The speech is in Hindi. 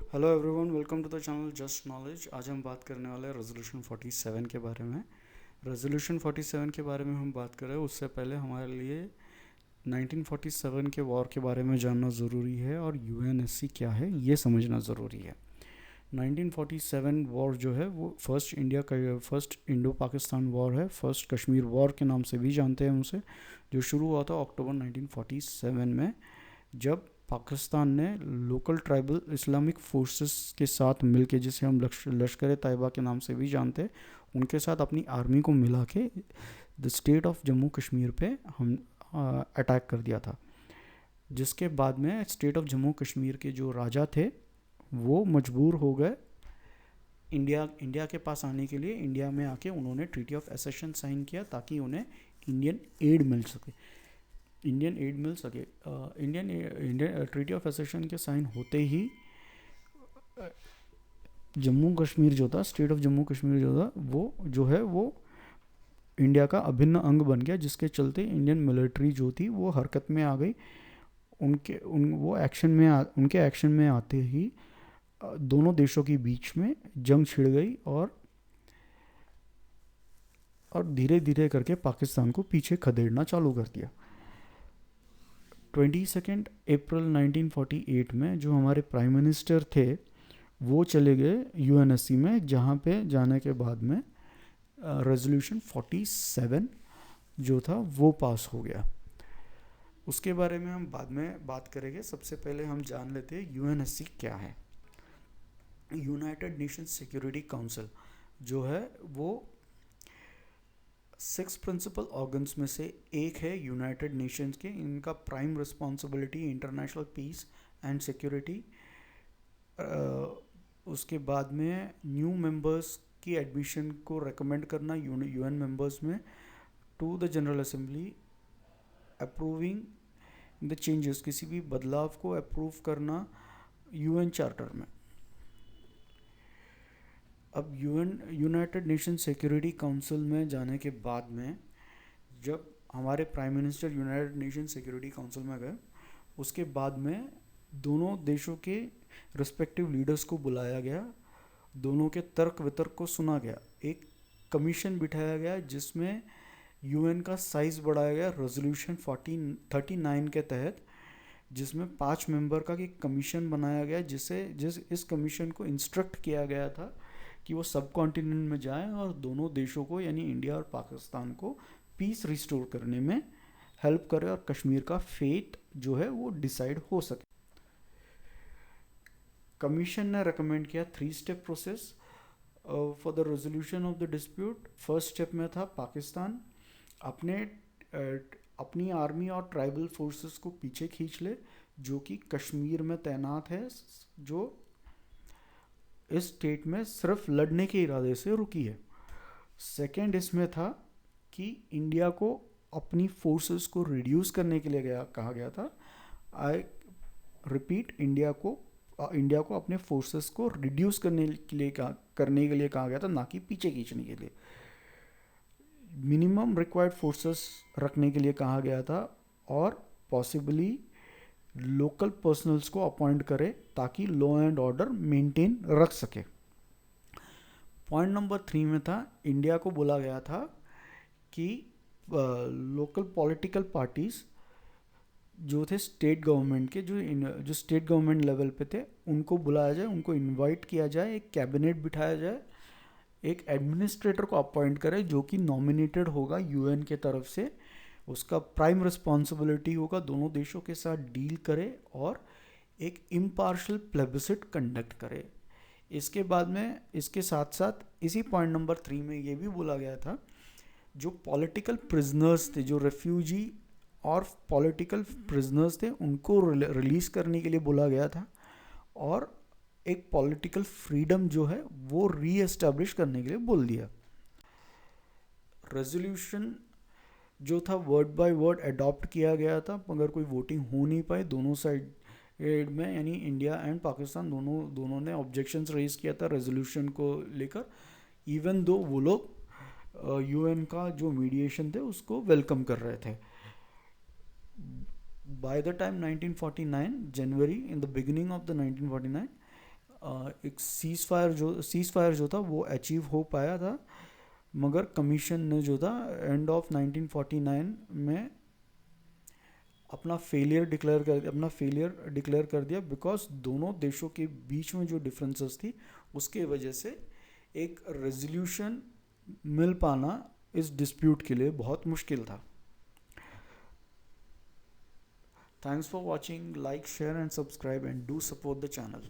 Hello everyone, welcome to the channel just knowledge. आज हम बात करने वाले हैं रेजोल्यूशन 47 के बारे में। रेजोल्यूशन 47 के बारे में हम बात करें उससे पहले हमारे लिए 1947 के वॉर के बारे में जानना ज़रूरी है और यूएनएससी क्या है ये समझना ज़रूरी है। 1947 वॉर जो है वो फर्स्ट इंडो पाकिस्तान वॉर है, फर्स्ट कश्मीर वॉर के नाम से भी जानते हैं उसे, जो शुरू हुआ था अक्टूबर 1947 में, जब पाकिस्तान ने लोकल ट्राइबल इस्लामिक फोर्सेस के साथ मिलके, जिसे हम लश्कर तैयबा के नाम से भी जानते हैं, उनके साथ अपनी आर्मी को मिला के the state of Jammu Kashmir पे हम अटैक कर दिया था। जिसके बाद में स्टेट ऑफ जम्मू कश्मीर के जो राजा थे वो मजबूर हो गए इंडिया के पास आने के लिए। इंडिया में आके उन्होंने ट्रीटी ऑफ एसेशन साइन किया ताकि उन्हें इंडियन एड मिल सके। इंडियन ट्रीटी ऑफ एसेशन के साइन होते ही जम्मू कश्मीर जो था, स्टेट ऑफ जम्मू कश्मीर जो था, वो इंडिया का अभिन्न अंग बन गया, जिसके चलते इंडियन मिलिट्री जो थी वो हरकत में आ गई। उनके एक्शन में आते ही दोनों देशों के बीच में जंग छिड़ गई और धीरे धीरे करके पाकिस्तान को पीछे खदेड़ना चालू कर दिया। 22 अप्रैल 1948 में जो हमारे प्राइम मिनिस्टर थे वो चले गए यूएनएससी में, जहाँ पे जाने के बाद में रेजोल्यूशन 47 जो था वो पास हो गया। उसके बारे में हम बाद में बात करेंगे। सबसे पहले हम जान लेते हैं यूएनएससी क्या है। यूनाइटेड नेशंस सिक्योरिटी काउंसिल जो है वो 6 प्रिंसिपल ऑर्गन्स में से एक है यूनाइटेड नेशंस के। इनका prime responsibility international peace and security. उसके बाद में न्यू मेंबर्स की एडमिशन को रेकमेंड करना यूएन मेंबर्स में to the general assembly, approving the changes, किसी भी बदलाव को अप्रूव करना यूएन चार्टर में। अब यूनाइटेड नेशन सिक्योरिटी काउंसिल में जाने के बाद में जब हमारे prime minister United nation security council में गए, उसके बाद में दोनों देशों के रिस्पेक्टिव लीडर्स को बुलाया गया, दोनों के तर्क वितर्क को सुना गया, एक कमीशन बिठाया गया जिसमें यूएन का साइज़ बढ़ाया गया रेजोल्यूशन 39 के तहत, जिसमें 5 मेंबर का एक कमीशन बनाया गया, इस कमीशन को इंस्ट्रक्ट किया गया था कि वो सब कॉन्टिनेंट में जाएं और दोनों देशों को यानी इंडिया और पाकिस्तान को पीस रिस्टोर करने में हेल्प करे और कश्मीर का फेट जो है वो डिसाइड हो सके। कमीशन ने रेकमेंड किया 3 step process for the resolution of the dispute. First step में था पाकिस्तान अपनी आर्मी और ट्राइबल फोर्सेस को पीछे खींच ले जो कि कश्मीर में तैनात है, जो इस स्टेट में सिर्फ लड़ने के इरादे से रुकी है। सेकेंड इसमें था कि इंडिया को अपनी फोर्सेस को रिड्यूस करने के लिए कहा गया था। आई रिपीट, इंडिया को अपने फोर्सेस को रिड्यूस करने के लिए कहा गया था, ना कि पीछे खींचने के लिए। मिनिमम रिक्वायर्ड फोर्सेस रखने के लिए कहा गया था और पॉसिबली लोकल पर्सनल्स को अपॉइंट करे ताकि लॉ एंड ऑर्डर मेंटेन रख सके। पॉइंट नंबर 3 में था, इंडिया को बोला गया था कि लोकल पॉलिटिकल पार्टीज जो थे स्टेट गवर्नमेंट के, जो स्टेट गवर्नमेंट लेवल पे थे, उनको बुलाया जाए, उनको इनवाइट किया जाए, एक कैबिनेट बिठाया जाए, एक एडमिनिस्ट्रेटर को अपॉइंट करे जो कि नॉमिनेटेड होगा यूएन के तरफ से। उसका प्राइम रिस्पॉन्सिबिलिटी होगा दोनों देशों के साथ डील करे और एक इम्पार्शल प्लेबिसिट कंडक्ट करे। इसके बाद में, इसके साथ साथ इसी पॉइंट नंबर 3 में ये भी बोला गया था जो पॉलिटिकल प्रिजनर्स थे, जो रेफ्यूजी और पॉलिटिकल प्रिजनर्स थे, उनको रिलीज़ करने के लिए बोला गया था और एक पॉलिटिकल फ्रीडम जो है वो री एस्टेब्लिश करने के लिए बोल दिया। रेजोल्यूशन जो था वर्ड बाय वर्ड अडॉप्ट किया गया था, मगर कोई वोटिंग हो नहीं पाई दोनों साइड में, यानी इंडिया एंड पाकिस्तान दोनों ने ऑब्जेक्शंस रेज किया था रेजोल्यूशन को लेकर, इवन दो वो लोग यूएन का जो मीडिएशन थे उसको वेलकम कर रहे थे। By the time 1949 January, in the beginning of the 1949, एक सीज़ फायर जो था वो अचीव हो पाया था, मगर कमीशन ने जो था एंड ऑफ 1949 में अपना फेलियर डिक्लेयर कर दिया, बिकॉज दोनों देशों के बीच में जो डिफरेंसेस थी उसके वजह से एक रेजोल्यूशन मिल पाना इस डिस्प्यूट के लिए बहुत मुश्किल था। Thanks for watching, like share and subscribe and do support the channel.